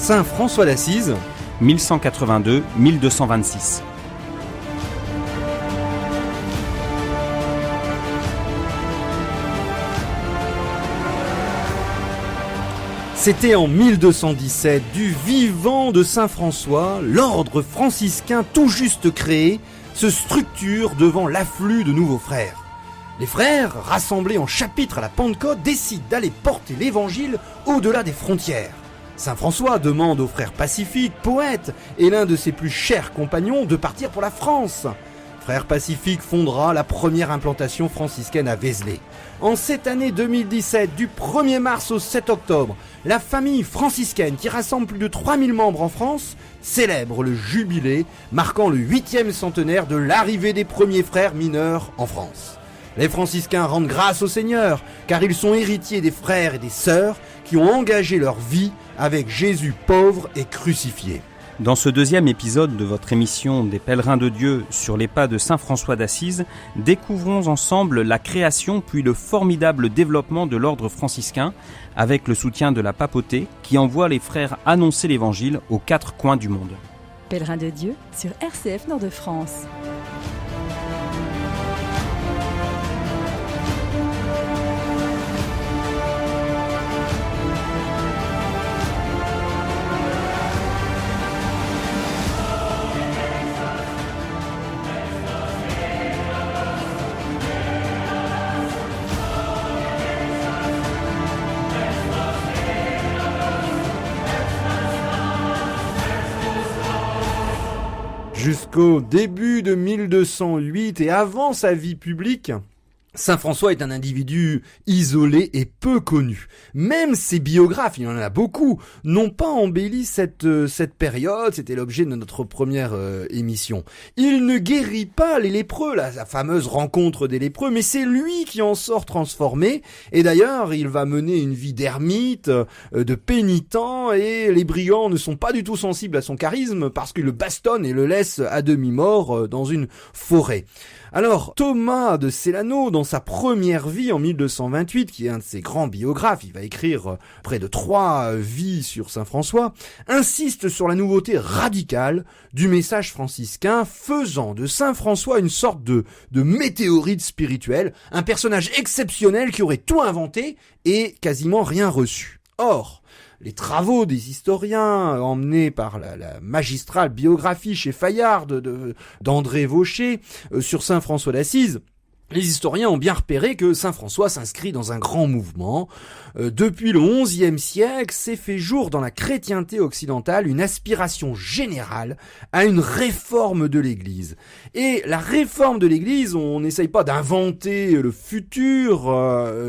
Saint François d'Assise, 1182-1226. C'était en 1217, du vivant de Saint François, l'ordre franciscain tout juste créé se structure devant l'afflux de nouveaux frères. Les frères, rassemblés en chapitre à la Pentecôte, décident d'aller porter l'évangile au-delà des frontières. Saint François demande au frère Pacifique, poète et l'un de ses plus chers compagnons, de partir pour la France. Frère Pacifique fondera la première implantation franciscaine à Vézelay. En cette année 2017, du 1er mars au 7 octobre, la famille franciscaine, qui rassemble plus de 3000 membres en France, célèbre le jubilé marquant le 8e centenaire de l'arrivée des premiers frères mineurs en France. Les franciscains rendent grâce au Seigneur, car ils sont héritiers des frères et des sœurs qui ont engagé leur vie avec Jésus pauvre et crucifié. Dans ce deuxième épisode de votre émission des Pèlerins de Dieu sur les pas de Saint François d'Assise, découvrons ensemble la création puis le formidable développement de l'ordre franciscain avec le soutien de la papauté qui envoie les frères annoncer l'évangile aux 4 coins du monde. Pèlerins de Dieu sur RCF Nord-de-France. Jusqu'au début de 1208 et avant sa vie publique, Saint François est un individu isolé et peu connu. Même ses biographes, il y en a beaucoup, n'ont pas embelli cette période. C'était l'objet de notre première émission. Il ne guérit pas les lépreux, la fameuse rencontre des lépreux, mais c'est lui qui en sort transformé. Et d'ailleurs, il va mener une vie d'ermite, de pénitent, et les brigands ne sont pas du tout sensibles à son charisme parce qu'ils le bastonnent et le laissent à demi-mort dans une forêt. Alors, Thomas de Célano, dans sa première vie en 1228, qui est un de ses grands biographes, il va écrire près de 3 vies sur Saint François, insiste sur la nouveauté radicale du message franciscain, faisant de Saint François une sorte de météorite spirituel, un personnage exceptionnel qui aurait tout inventé et quasiment rien reçu. Or, les travaux des historiens emmenés par la magistrale biographie chez Fayard d'André Vaucher sur Saint François d'Assise, les historiens ont bien repéré que Saint François s'inscrit dans un grand mouvement. Depuis le XIe siècle, s'est fait jour dans la chrétienté occidentale une aspiration générale à une réforme de l'Église. Et la réforme de l'Église, on n'essaye pas d'inventer le futur,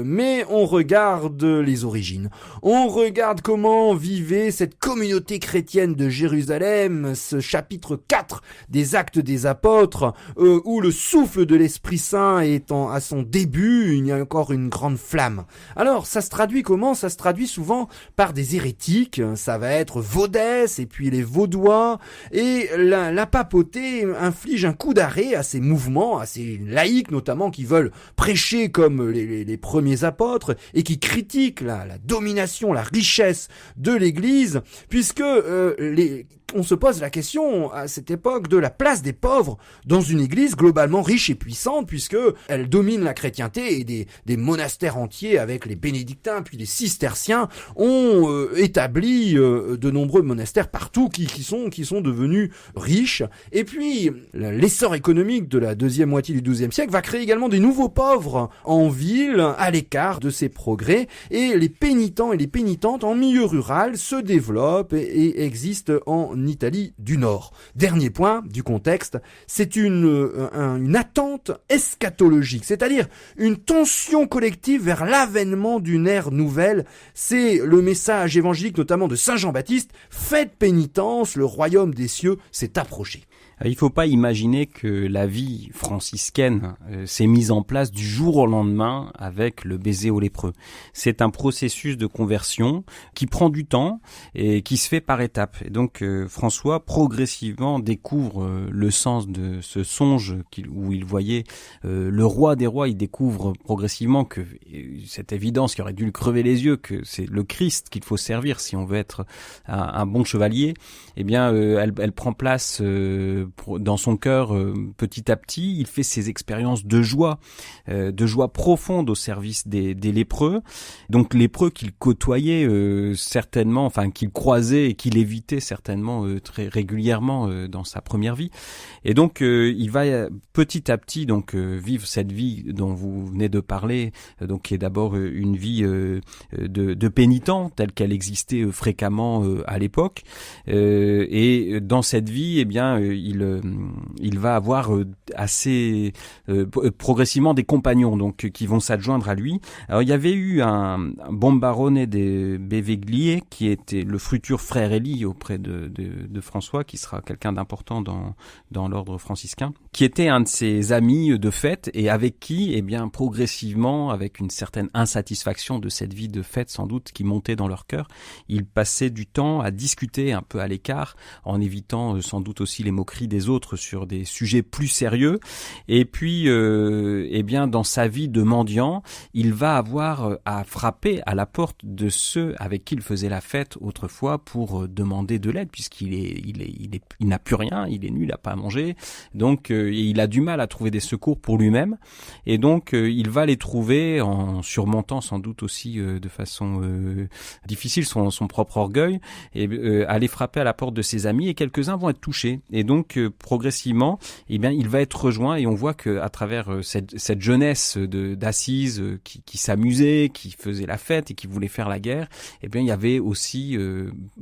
mais on regarde les origines. On regarde comment vivait cette communauté chrétienne de Jérusalem, ce chapitre 4 des Actes des Apôtres, où le souffle de l'Esprit Saint étant à son début, il y a encore une grande flamme. Alors, ça se traduit comment ? Ça se traduit souvent par des hérétiques, ça va être Vaudès et puis les Vaudois, et la papauté inflige un coup d'arrêt à ces mouvements, à ces laïcs notamment qui veulent prêcher comme les premiers apôtres et qui critiquent la domination, la richesse de l'Église, puisque on se pose la question à cette époque de la place des pauvres dans une église globalement riche et puissante, puisque elle domine la chrétienté, et des monastères entiers avec les bénédictins puis les cisterciens ont établi de nombreux monastères partout qui sont devenus riches. Et puis l'essor économique de la deuxième moitié du XIIe siècle va créer également des nouveaux pauvres en ville, à l'écart de ces progrès, et les pénitents et les pénitentes en milieu rural se développent et existent en Italie du Nord. Dernier point du contexte, c'est une attente eschatologique, c'est-à-dire une tension collective vers l'avènement d'une ère nouvelle. C'est le message évangélique notamment de Saint Jean-Baptiste: faites pénitence, le royaume des cieux s'est approché. Il ne faut pas imaginer que la vie franciscaine s'est mise en place du jour au lendemain avec le baiser aux lépreux. C'est un processus de conversion qui prend du temps et qui se fait par étapes. Et donc François progressivement découvre le sens de ce songe où il voyait le roi des rois. Il découvre progressivement que cette évidence qui aurait dû lui crever les yeux, que c'est le Christ qu'il faut servir si on veut être un bon chevalier. Eh bien, elle prend place dans son cœur petit à petit. Il fait ses expériences de joie profonde au service des lépreux. Donc lépreux qu'il côtoyait certainement, enfin qu'il croisait et qu'il évitait certainement très régulièrement dans sa première vie. Et donc il va petit à petit donc vivre cette vie dont vous venez de parler, donc qui est d'abord une vie de pénitent telle qu'elle existait fréquemment à l'époque. Et dans cette vie, eh bien, il va avoir assez progressivement des compagnons donc qui vont s'adjoindre à lui. Alors il y avait eu un Bombarone de Beveglier qui était le futur frère Élie auprès de François, qui sera quelqu'un d'important dans l'ordre franciscain, qui était un de ses amis de fête et avec qui, eh bien, progressivement, avec une certaine insatisfaction de cette vie de fête sans doute qui montait dans leur cœur, il passait du temps à discuter un peu à l'écart, en évitant sans doute aussi les moqueries des autres sur des sujets plus sérieux. Et puis, eh bien, dans sa vie de mendiant, il va avoir à frapper à la porte de ceux avec qui il faisait la fête autrefois pour demander de l'aide, puisqu'il n'a plus rien, il est nu, il n'a pas à manger, donc il a du mal à trouver des secours pour lui-même, et donc il va les trouver en surmontant sans doute aussi de façon difficile son propre orgueil, et aller frapper à la porte de ses amis, et quelques-uns vont être touchés, et donc progressivement, eh bien, il va être rejoint, et on voit que à travers cette jeunesse d'Assise qui s'amusait, qui faisait la fête et qui voulait faire la guerre, eh bien il y avait aussi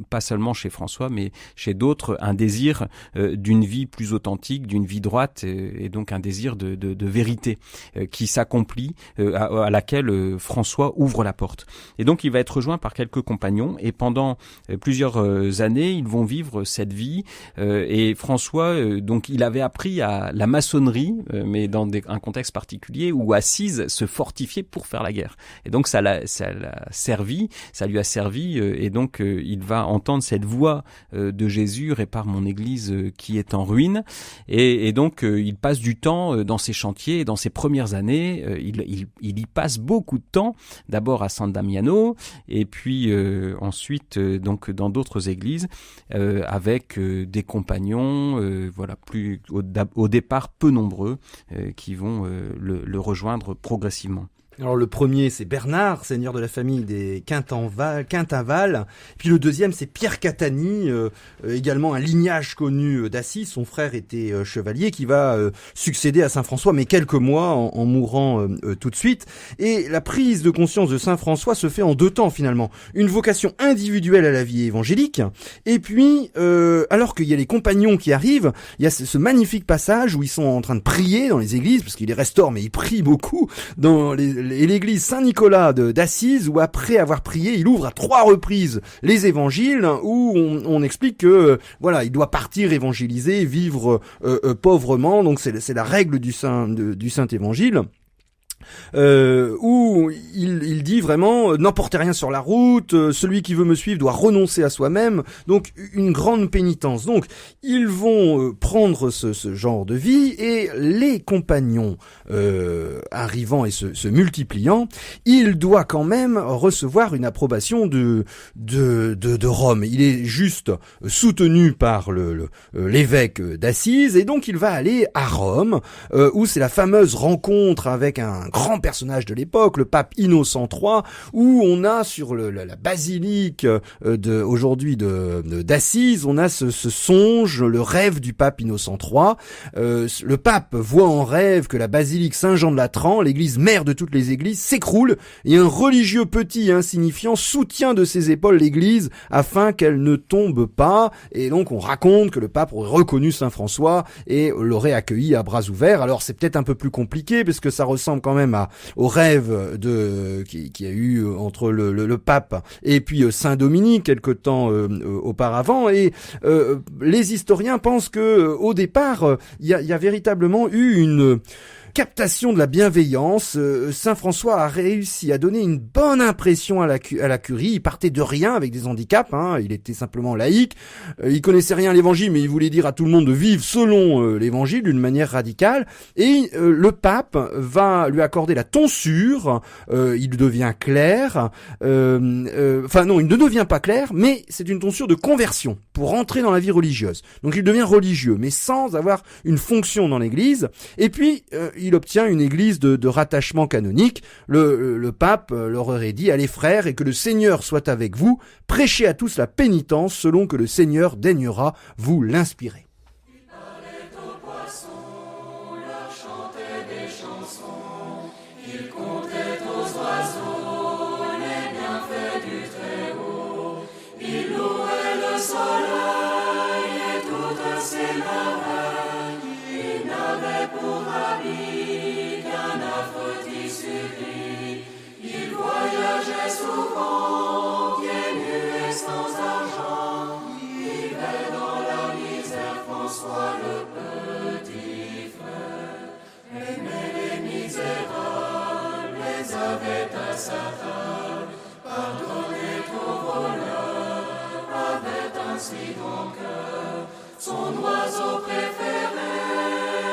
pas seulement chez François mais chez d'autres un désir d'une vie plus authentique, d'une vie droite, et donc un désir de vérité qui s'accomplit, à laquelle François ouvre la porte. Et donc il va être rejoint par quelques compagnons, et pendant plusieurs années ils vont vivre cette vie, et François donc il avait appris à la maçonnerie, mais dans un contexte particulier où Assise se fortifiait pour faire la guerre. Et donc ça lui a servi, et donc il va entendre cette voix de Jésus: répare mon église qui est en ruine. Et donc il passe du temps dans ces chantiers, et dans ses premières années, il y passe beaucoup de temps, d'abord à San Damiano, et puis ensuite donc dans d'autres églises, avec des compagnons, voilà, plus au départ peu nombreux, qui vont le rejoindre progressivement. Alors le premier, c'est Bernard, seigneur de la famille des Quintaval. Puis le deuxième, c'est Pierre Catani, également un lignage connu d'Assise. Son frère était chevalier, qui va succéder à Saint François, mais quelques mois en mourant tout de suite. Et la prise de conscience de Saint François se fait en deux temps finalement. Une vocation individuelle à la vie évangélique, et puis alors qu'il y a les compagnons qui arrivent, il y a ce magnifique passage où ils sont en train de prier dans les églises, parce qu'il les restaure, mais ils prient beaucoup, dans l'église Saint-Nicolas d'Assise, où après avoir prié, il ouvre à 3 reprises les évangiles, où on explique que voilà, il doit partir évangéliser, vivre pauvrement. Donc c'est la règle du saint évangile. Où il dit vraiment: n'emportez rien sur la route, celui qui veut me suivre doit renoncer à soi-même. Donc une grande pénitence. Donc ils vont prendre ce genre de vie, et les compagnons arrivant et se multipliant, il doit quand même recevoir une approbation de Rome. Il est juste soutenu par l'évêque d'Assise, et donc il va aller à Rome, où c'est la fameuse rencontre avec un grand personnage de l'époque, le pape Innocent III, où on a sur la basilique aujourd'hui d'Assise, on a ce songe, le rêve du pape Innocent III. Le pape voit en rêve que la basilique Saint-Jean de Latran, l'église mère de toutes les églises, s'écroule, et un religieux petit et insignifiant soutient de ses épaules l'église afin qu'elle ne tombe pas. Et donc on raconte que le pape aurait reconnu Saint François et l'aurait accueilli à bras ouverts. Alors c'est peut-être un peu plus compliqué, parce que ça ressemble quand même même au rêve qui a eu entre le pape et puis Saint Dominique quelque temps auparavant. Et les historiens pensent que au départ, il y a véritablement eu une captation de la bienveillance. Saint François a réussi à donner une bonne impression à la curie. Il partait de rien avec des handicaps, il était simplement laïque, il connaissait rien à l'évangile, mais il voulait dire à tout le monde de vivre selon l'évangile d'une manière radicale. Et le pape va lui accorder la tonsure, il devient clair, il ne devient pas clair, mais c'est une tonsure de conversion pour entrer dans la vie religieuse. Donc il devient religieux, mais sans avoir une fonction dans l'église. Et puis il obtient une église de rattachement canonique. Le pape leur aurait dit: allez frères, et que le Seigneur soit avec vous, prêchez à tous la pénitence selon que le Seigneur daignera vous l'inspirer. Son oiseau préféré,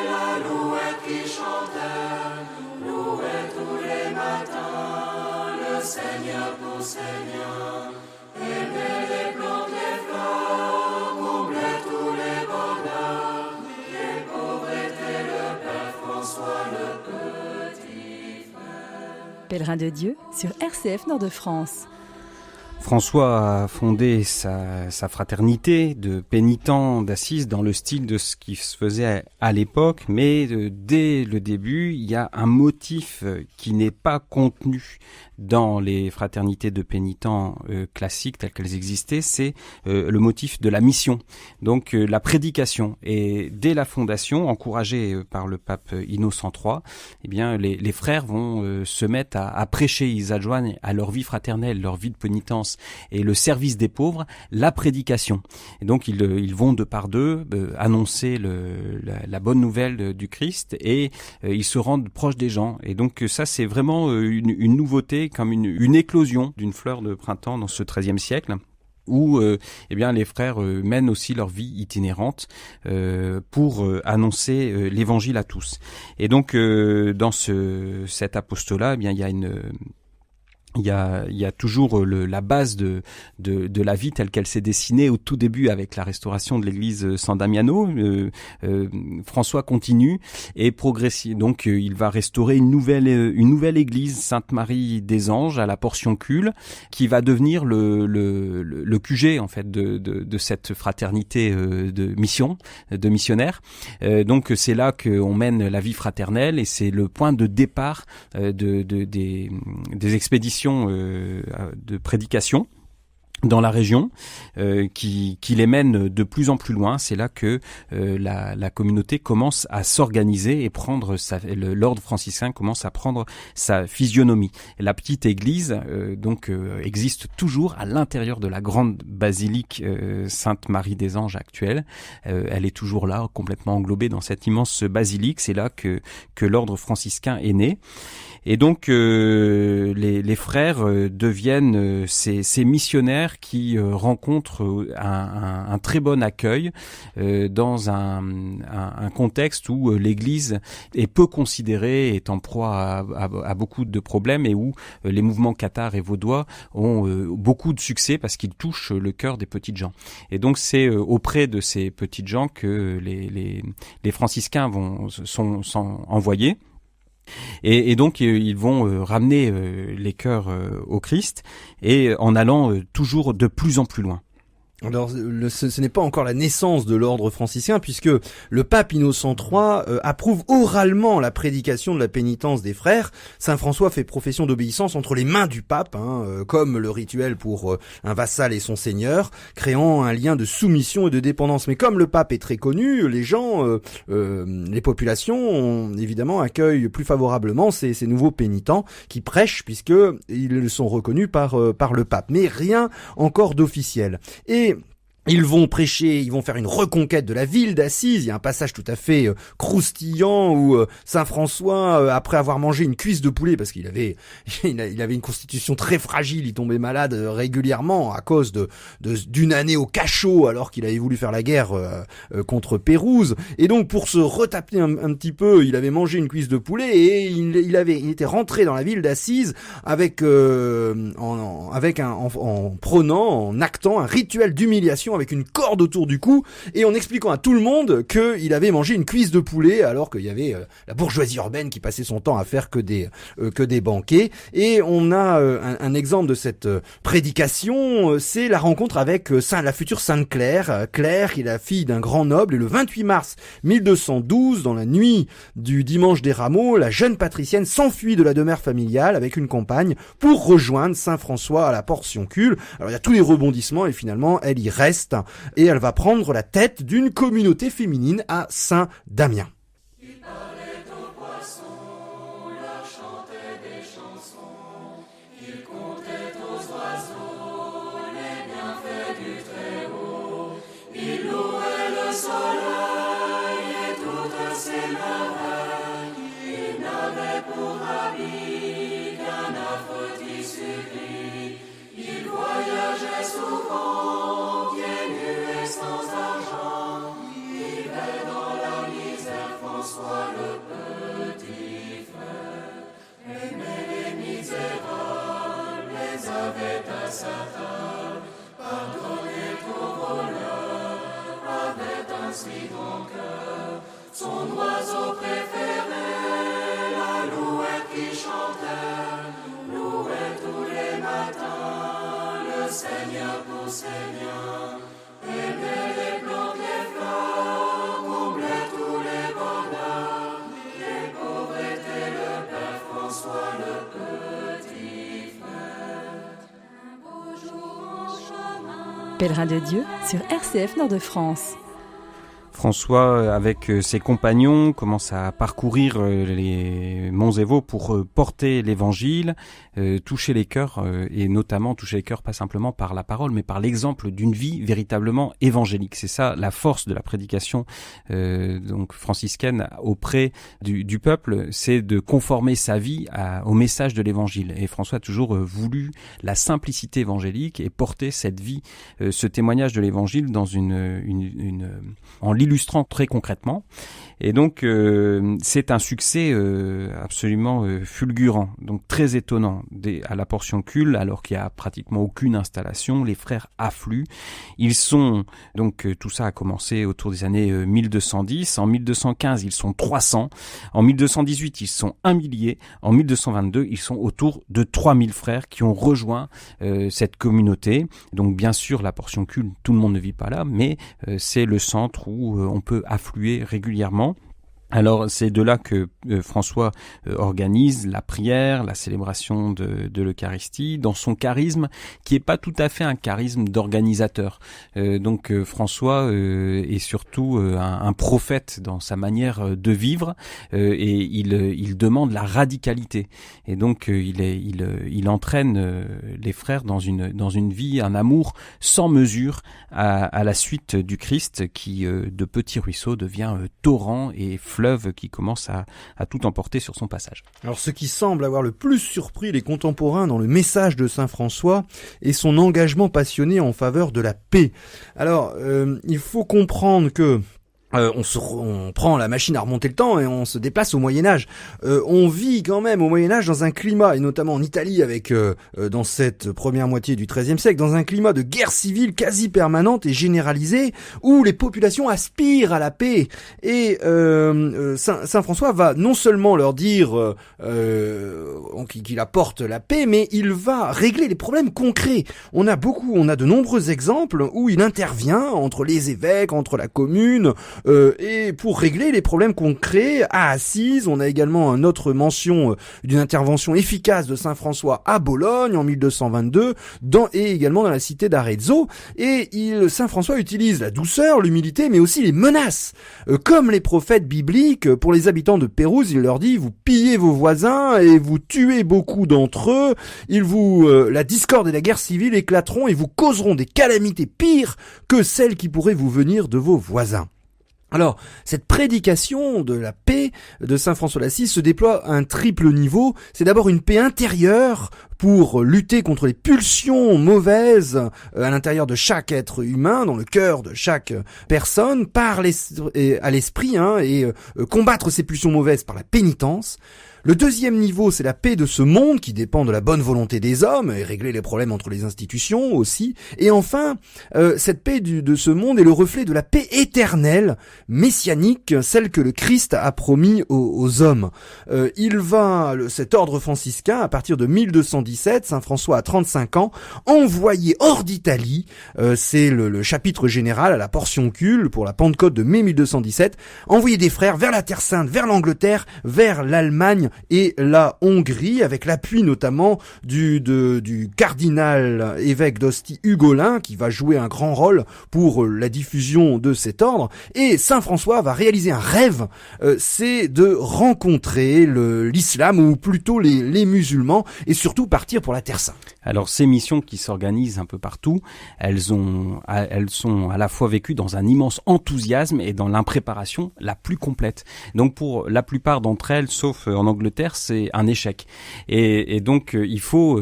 la louette qui chantait, louait tous les matins, le Seigneur pour Seigneur, aimait les plantes, les fleurs, comblait tous les bonheurs, les pauvres étaient le Père François, le petit frère. Pèlerin de Dieu sur RCF Nord-de-France. François a fondé sa fraternité de pénitents d'Assise dans le style de ce qui se faisait à l'époque, mais dès le début, il y a un motif qui n'est pas contenu dans les fraternités de pénitents classiques telles qu'elles existaient, c'est le motif de la mission, donc la prédication. Et dès la fondation, encouragé par le pape Innocent III, eh bien les frères vont se mettre à prêcher. Ils adjoignent à leur vie fraternelle, leur vie de pénitence et le service des pauvres, la prédication. Et donc ils vont de par deux annoncer la bonne nouvelle du Christ, et ils se rendent proches des gens. Et donc ça, c'est vraiment une nouveauté, comme une éclosion d'une fleur de printemps dans ce XIIIe siècle, où les frères mènent aussi leur vie itinérante pour annoncer l'évangile à tous. Et donc dans cet apostolat, il y a toujours la base de la vie telle qu'elle s'est dessinée au tout début avec la restauration de l'église San Damiano. François continue et progresse. Donc il va restaurer une nouvelle église Sainte-Marie des Anges à la Portioncule, qui va devenir le QG en fait de cette fraternité de mission, de missionnaires. Donc c'est là qu'on mène la vie fraternelle, et c'est le point de départ des expéditions de prédication dans la région, qui les mène de plus en plus loin. C'est là que la communauté commence à s'organiser et l'ordre franciscain commence à prendre sa physionomie. La petite église existe toujours à l'intérieur de la grande basilique Sainte-Marie des Anges actuelle. Elle est toujours là, complètement englobée dans cette immense basilique. C'est là que l'ordre franciscain est né. Et donc les frères deviennent ces missionnaires qui rencontrent un très bon accueil dans un contexte où l'Église est peu considérée, est en proie à beaucoup de problèmes, et où les mouvements cathares et vaudois ont beaucoup de succès parce qu'ils touchent le cœur des petites gens. Et donc c'est auprès de ces petites gens que les franciscains sont envoyés. Et donc ils vont ramener les cœurs au Christ, et en allant toujours de plus en plus loin. Alors, ce n'est pas encore la naissance de l'ordre franciscain, puisque le pape Innocent III approuve oralement la prédication de la pénitence des frères. Saint François fait profession d'obéissance entre les mains du pape, comme le rituel pour un vassal et son seigneur, créant un lien de soumission et de dépendance. Mais comme le pape est très connu, les gens, les populations, évidemment, accueillent plus favorablement ces nouveaux pénitents qui prêchent, puisque ils sont reconnus par le pape. Mais rien encore d'officiel. Et ils vont prêcher, ils vont faire une reconquête de la ville d'Assise. Il y a un passage tout à fait croustillant où Saint François, après avoir mangé une cuisse de poulet, parce qu'il avait, il avait une constitution très fragile, il tombait malade régulièrement à cause d'une année au cachot, alors qu'il avait voulu faire la guerre contre Pérouse. Et donc pour se retaper un petit peu, il avait mangé une cuisse de poulet et il était rentré dans la ville d'Assise avec en actant un rituel d'humiliation avec une corde autour du cou et en expliquant à tout le monde qu'il avait mangé une cuisse de poulet alors qu'il y avait la bourgeoisie urbaine qui passait son temps à faire que des banquets. Et on a un exemple de cette prédication, c'est la rencontre avec la future Sainte Claire. Claire, qui est la fille d'un grand noble, et le 28 mars 1212, dans la nuit du dimanche des Rameaux, la jeune patricienne s'enfuit de la demeure familiale avec une compagne pour rejoindre Saint François à la Portioncule. Alors il y a tous les rebondissements et finalement elle y reste et elle va prendre la tête d'une communauté féminine à Saint-Damien. Il parlait aux poissons, leur chantait des chansons, il comptait aux oiseaux les bienfaits du Très-Haut, il louait le soleil et toutes ses merveilles, il n'avait pour habit qu'un affreux tissu gris, il voyageait souvent sans argent, vivait dans la misère, François le petit frère, aimait les misérables, les avait à sa table, pardonnait aux voleurs, avait ainsi dans cœur son oiseau préféré, la louette qui chantait, louait tous les matins, le Seigneur pour Seigneur. Aimait les plantes, les fleurs, comblait tous les bonheurs, les pauvres étaient le Père François le petit frère. Un beau jour en chemin. Pèlerin de Dieu sur RCF Nord-de-France. François, avec ses compagnons, commence à parcourir les monts et vaux pour porter l'évangile, toucher les cœurs, et notamment toucher les cœurs pas simplement par la parole, mais par l'exemple d'une vie véritablement évangélique. C'est ça la force de la prédication donc franciscaine auprès du peuple, c'est de conformer sa vie au message de l'évangile. Et François a toujours voulu la simplicité évangélique et porter cette vie, ce témoignage de l'évangile dans en l'illustrant très concrètement. Et donc c'est un succès absolument fulgurant, donc très étonnant. À la Portioncule, alors qu'il n'y a pratiquement aucune installation, les frères affluent. Ils sont, donc tout ça a commencé autour des années 1210. En 1215, ils sont 300. En 1218, ils sont 1 millier. En 1222, ils sont autour de 3000 frères qui ont rejoint cette communauté. Donc bien sûr, la Portioncule, tout le monde ne vit pas là, mais c'est le centre où on peut affluer régulièrement. Alors c'est de là que François organise la prière, la célébration de l'Eucharistie dans son charisme qui est pas tout à fait un charisme d'organisateur. Donc François est surtout un prophète dans sa manière de vivre et il demande la radicalité. Et donc il entraîne les frères dans une vie, un amour sans mesure à la suite du Christ qui de petit ruisseau devient torrent et fleuve qui commence à tout emporter sur son passage. Alors ce qui semble avoir le plus surpris les contemporains dans le message de Saint François est son engagement passionné en faveur de la paix. Alors il faut comprendre que on prend la machine à remonter le temps et on se déplace au Moyen-Âge. On vit quand même au Moyen-Âge dans un climat, et notamment en Italie avec dans cette première moitié du XIIIe siècle, dans un climat de guerre civile quasi permanente et généralisée, où les populations aspirent à la paix. Et Saint François va non seulement leur dire en qu'il apporte la paix, mais il va régler les problèmes concrets. On a de nombreux exemples où il intervient entre les évêques, entre la commune, et pour régler les problèmes concrets à Assise. On a également une autre mention d'une intervention efficace de Saint François à Bologne en 1222, et également dans la cité d'Arezzo. Et Saint François utilise la douceur, l'humilité, mais aussi les menaces. Comme les prophètes bibliques, pour les habitants de Pérouse, il leur dit: vous pillez vos voisins et vous tuez beaucoup d'entre eux. La discorde et la guerre civile éclateront et vous causeront des calamités pires que celles qui pourraient vous venir de vos voisins. Alors, cette prédication de la paix de Saint François d'Assise se déploie à un triple niveau. C'est d'abord une paix intérieure pour lutter contre les pulsions mauvaises à l'intérieur de chaque être humain, dans le cœur de chaque personne, à l'esprit, et combattre ces pulsions mauvaises par la pénitence. Le deuxième niveau, c'est la paix de ce monde qui dépend de la bonne volonté des hommes et régler les problèmes entre les institutions aussi. Et enfin, cette paix de ce monde est le reflet de la paix éternelle, messianique, celle que le Christ a promis aux hommes. Cet ordre franciscain, à partir de 1217, Saint François a 35 ans, envoyé hors d'Italie, c'est le chapitre général à la portioncule pour la Pentecôte de mai 1217, envoyé des frères vers la Terre Sainte, vers l'Angleterre, vers l'Allemagne et la Hongrie, avec l'appui notamment du cardinal évêque d'Ostie Hugolin, qui va jouer un grand rôle pour la diffusion de cet ordre. Et Saint François va réaliser un rêve, c'est de rencontrer l'islam, ou plutôt les musulmans, et surtout partir pour la Terre Sainte. Alors ces missions qui s'organisent un peu partout, elles sont à la fois vécues dans un immense enthousiasme et dans l'impréparation la plus complète. Donc pour la plupart d'entre elles, sauf en Angleterre, c'est un échec. Et donc il faut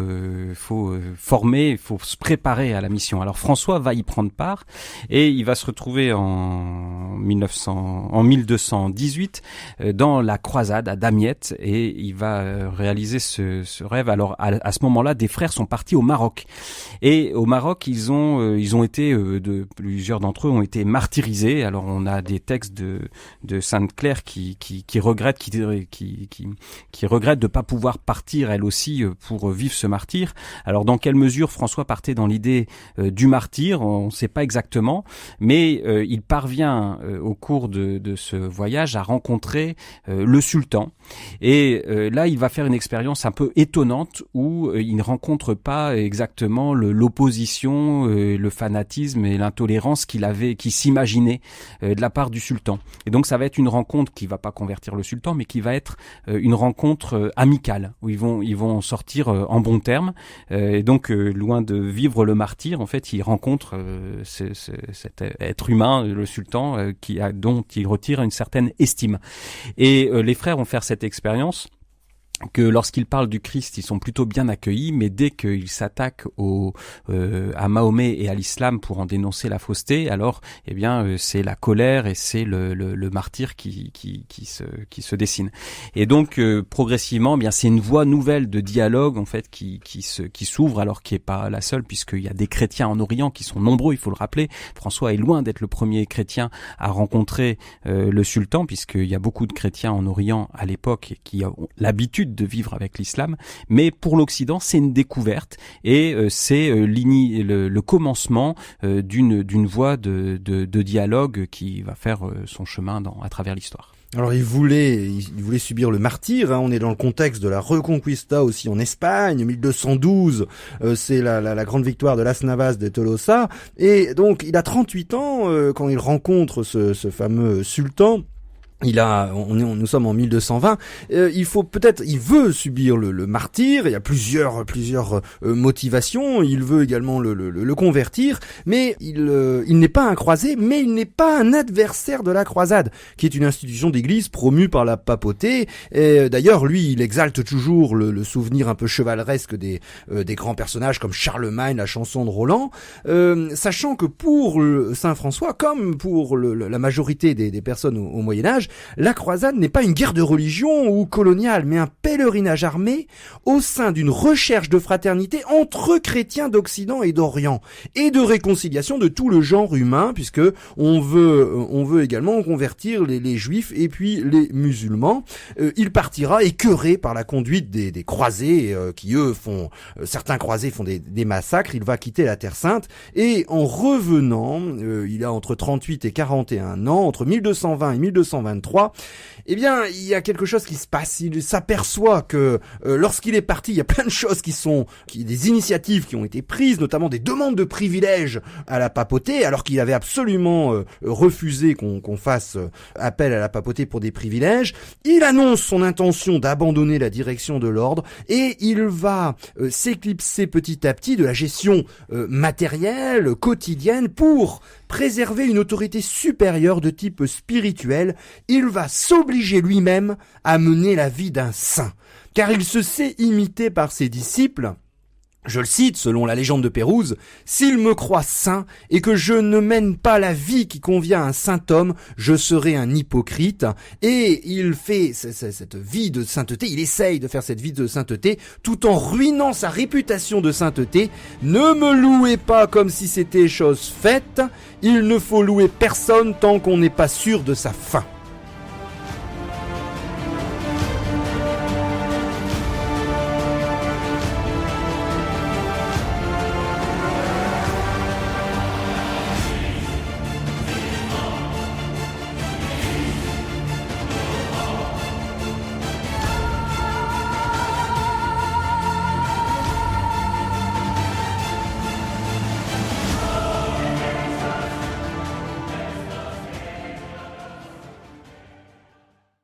former, il faut se préparer à la mission. Alors François va y prendre part et il va se retrouver en 1218 dans la croisade à Damiette, et il va réaliser ce rêve. Alors à ce moment-là, des frères sont partis au Maroc, et au Maroc ils ont été plusieurs d'entre eux ont été martyrisés. Alors on a des textes de Sainte Claire qui regrette qui regrette de pas pouvoir partir elle aussi pour vivre ce martyre. Alors dans quelle mesure François partait dans l'idée du martyr, on ne sait pas exactement, mais il parvient au cours de ce voyage à rencontrer le sultan, et là il va faire une expérience un peu étonnante où il ne rencontre pas exactement l'opposition, le fanatisme et l'intolérance qu'il s'imaginait de la part du sultan. Et donc ça va être une rencontre qui va pas convertir le sultan, mais qui va être une rencontre amicale, où ils vont sortir en bons termes, et donc loin de vivre le martyr, en fait il rencontre cet être humain, le sultan, dont il retire une certaine estime. Et les frères vont faire cette expérience que lorsqu'ils parlent du Christ, ils sont plutôt bien accueillis, mais dès qu'ils s'attaquent à Mahomet et à l'islam pour en dénoncer la fausseté, alors c'est la colère et c'est le martyr qui se dessine. Et donc progressivement, c'est une voie nouvelle de dialogue en fait qui s'ouvre, alors qui est pas la seule, puisqu'il y a des chrétiens en Orient qui sont nombreux, il faut le rappeler. François est loin d'être le premier chrétien à rencontrer le sultan, puisqu'il y a beaucoup de chrétiens en Orient à l'époque qui ont l'habitude de vivre avec l'islam, mais pour l'Occident c'est une découverte, et c'est le commencement d'une voie de dialogue qui va faire son chemin à travers l'histoire. Alors il voulait subir le martyr, on est dans le contexte de la Reconquista aussi en Espagne, 1212, c'est la grande victoire de Las Navas de Tolosa, et donc il a 38 ans quand il rencontre ce fameux sultan. Nous sommes en 1220. Il veut subir le martyr. Il y a plusieurs motivations. Il veut également le convertir, mais il n'est pas un croisé, mais il n'est pas un adversaire de la croisade, qui est une institution d'église promue par la papauté. Et d'ailleurs, lui, il exalte toujours le souvenir un peu chevaleresque des grands personnages comme Charlemagne, la chanson de Roland, sachant que pour Saint François, comme pour la majorité des personnes au Moyen Âge, la croisade n'est pas une guerre de religion ou coloniale, mais un pèlerinage armé au sein d'une recherche de fraternité entre chrétiens d'Occident et d'Orient, et de réconciliation de tout le genre humain, puisque on veut également convertir les juifs et puis les musulmans. Il partira écœuré par la conduite des croisés, qui eux certains croisés font des massacres. Il va quitter la Terre Sainte, et en revenant, il a entre 38 et 41 ans, entre 1220 et 1223, eh bien, il y a quelque chose qui se passe. Il s'aperçoit que lorsqu'il est parti, il y a plein de choses des initiatives qui ont été prises, notamment des demandes de privilèges à la papauté, alors qu'il avait absolument refusé qu'on fasse appel à la papauté pour des privilèges. Il annonce son intention d'abandonner la direction de l'ordre, et il va s'éclipser petit à petit de la gestion matérielle, quotidienne, pour préserver une autorité supérieure de type spirituel. Il va s'obliger lui-même à mener la vie d'un saint, car il se sait imité par ses disciples. Je le cite, selon la légende de Pérouse, « S'il me croit saint et que je ne mène pas la vie qui convient à un saint homme, je serai un hypocrite. » Et il fait cette vie de sainteté, il essaye de faire cette vie de sainteté tout en ruinant sa réputation de sainteté. « Ne me louez pas comme si c'était chose faite, il ne faut louer personne tant qu'on n'est pas sûr de sa fin. »